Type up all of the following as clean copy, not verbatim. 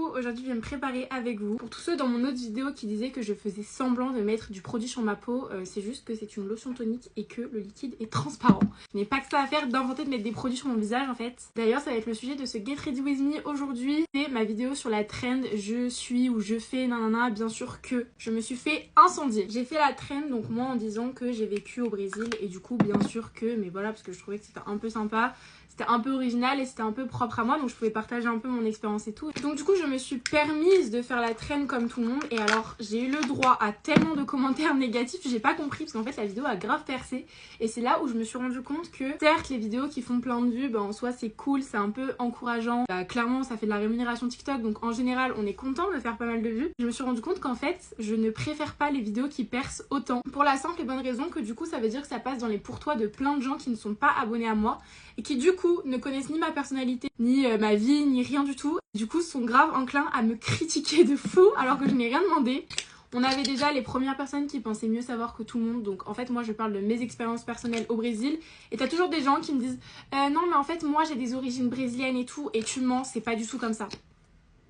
coucou, aujourd'hui je vais me préparer avec vous. Pour tous ceux dans mon autre vidéo qui disaient que je faisais semblant de mettre du produit sur ma peau, c'est juste que c'est une lotion tonique et que le liquide est transparent. Je n'ai pas que ça à faire d'inventer de mettre des produits sur mon visage en fait. D'ailleurs ça va être le sujet de ce Get Ready With Me aujourd'hui. C'est ma vidéo sur la trend je suis ou je fais nanana. Bien sûr que je me suis fait incendier. J'ai fait la trend donc moi en disant que j'ai vécu au Brésil et du coup bien sûr que, mais voilà parce que je trouvais que c'était un peu sympa. C'était un peu original et c'était un peu propre à moi, donc je pouvais partager un peu mon expérience et tout. Donc du coup je me suis permise de faire la traîne comme tout le monde. Et alors j'ai eu le droit à tellement de commentaires négatifs, j'ai pas compris parce qu'en fait la vidéo a grave percé. Et c'est là où je me suis rendu compte que certes les vidéos qui font plein de vues, bah, en soi c'est cool, c'est un peu encourageant. Bah, clairement ça fait de la rémunération TikTok, donc en général on est content de faire pas mal de vues. Je me suis rendu compte qu'en fait je ne préfère pas les vidéos qui percent autant. Pour la simple et bonne raison que du coup ça veut dire que ça passe dans les pourtois de plein de gens qui ne sont pas abonnés à moi et qui du coup ne connaissent ni ma personnalité, ni ma vie, ni rien du tout. Du coup sont grave enclins à me critiquer de fou alors que je n'ai rien demandé. On avait déjà les premières personnes qui pensaient mieux savoir que tout le monde. Donc en fait moi je parle de mes expériences personnelles au Brésil. Et t'as toujours des gens qui me disent non mais en fait moi j'ai des origines brésiliennes et tout. Et tu mens, c'est pas du tout comme ça.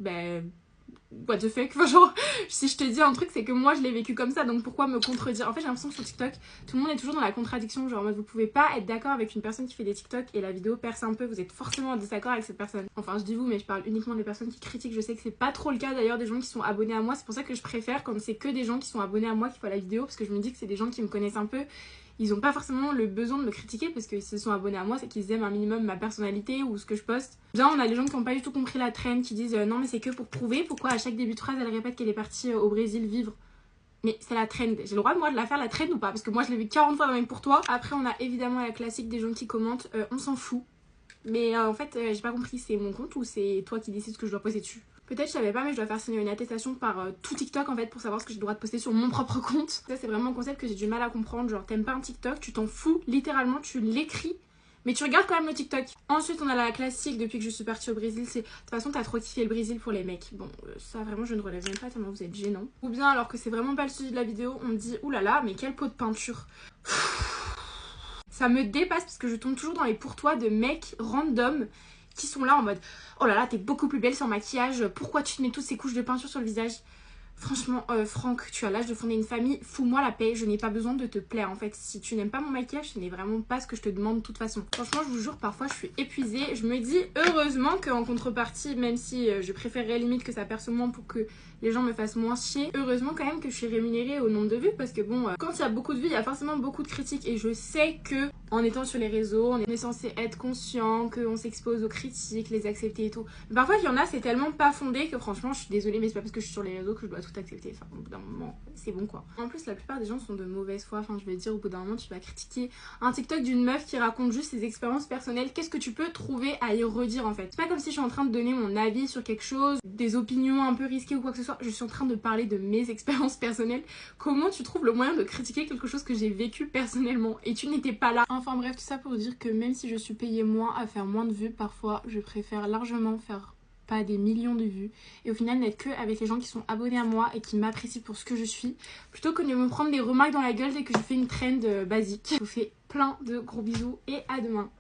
Ben... what the fuck, enfin, genre si je te dis un truc c'est que moi je l'ai vécu comme ça, donc pourquoi me contredire? En fait j'ai l'impression que sur TikTok tout le monde est toujours dans la contradiction, genre en mode vous pouvez pas être d'accord avec une personne qui fait des TikTok et la vidéo perce un peu, vous êtes forcément en désaccord avec cette personne. Enfin je dis vous mais je parle uniquement des personnes qui critiquent. Je sais que c'est pas trop le cas d'ailleurs des gens qui sont abonnés à moi, c'est pour ça que je préfère quand c'est que des gens qui sont abonnés à moi qui font la vidéo, parce que je me dis que c'est des gens qui me connaissent un peu. Ils ont pas forcément le besoin de me critiquer parce que s'ils sont abonnés à moi, c'est qu'ils aiment un minimum ma personnalité ou ce que je poste. Bien, on a les gens qui n'ont pas du tout compris la trend, qui disent non mais c'est que pour prouver. Pourquoi à chaque début de phrase elle répète qu'elle est partie au Brésil vivre? Mais c'est la trend. J'ai le droit moi de la faire la trend ou pas? Parce que moi je l'ai vu 40 fois dans Même pour toi. Après on a évidemment la classique des gens qui commentent on s'en fout. Mais en fait j'ai pas compris, c'est mon compte ou c'est toi qui décides ce que je dois poster dessus? Peut-être je savais pas mais je dois faire signer une attestation par tout TikTok en fait pour savoir ce que j'ai le droit de poster sur mon propre compte. Ça c'est vraiment un concept que j'ai du mal à comprendre, genre t'aimes pas un TikTok, tu t'en fous, littéralement tu l'écris mais tu regardes quand même le TikTok. Ensuite on a la classique depuis que je suis partie au Brésil, c'est de toute façon t'as trop kiffé le Brésil pour les mecs. Bon ça vraiment je ne relève même pas tellement vous êtes gênant. Ou bien alors que c'est vraiment pas le sujet de la vidéo, on me dit oulala mais quel pot de peinture. Ça me dépasse parce que je tombe toujours dans les pourtois de mecs random qui sont là en mode oh là là t'es beaucoup plus belle sans maquillage, pourquoi tu te mets toutes ces couches de peinture sur le visage? Franchement Franck, tu as l'âge de fonder une famille, fous-moi la paix, je n'ai pas besoin de te plaire en fait. Si tu n'aimes pas mon maquillage, ce n'est vraiment pas ce que je te demande de toute façon. Franchement je vous jure parfois je suis épuisée, je me dis heureusement qu'en contrepartie, même si je préférerais limite que ça perce moins pour que les gens me fassent moins chier, heureusement quand même que je suis rémunérée au nombre de vues parce que bon quand il y a beaucoup de vues il y a forcément beaucoup de critiques et je sais que en étant sur les réseaux on est censé être conscient qu'on s'expose aux critiques, les accepter et tout. Mais parfois il y en a c'est tellement pas fondé que franchement je suis désolée mais c'est pas parce que je suis sur les réseaux que je dois tout accepter. Enfin au bout d'un moment c'est bon quoi. En plus la plupart des gens sont de mauvaise foi, enfin je vais dire au bout d'un moment tu vas critiquer un TikTok d'une meuf qui raconte juste ses expériences personnelles, qu'est-ce que tu peux trouver à y redire en fait? C'est pas comme si je suis en train de donner mon avis sur quelque chose, des opinions un peu risquées ou quoi que ce soit. Je suis en train de parler de mes expériences personnelles. Comment tu trouves le moyen de critiquer quelque chose que j'ai vécu personnellement et tu n'étais pas là? Enfin bref, tout ça pour dire que même si je suis payée moins à faire moins de vues, parfois je préfère largement faire pas des millions de vues et au final n'être que avec les gens qui sont abonnés à moi et qui m'apprécient pour ce que je suis plutôt que de me prendre des remarques dans la gueule dès que je fais une trend basique. Je vous fais plein de gros bisous et à demain.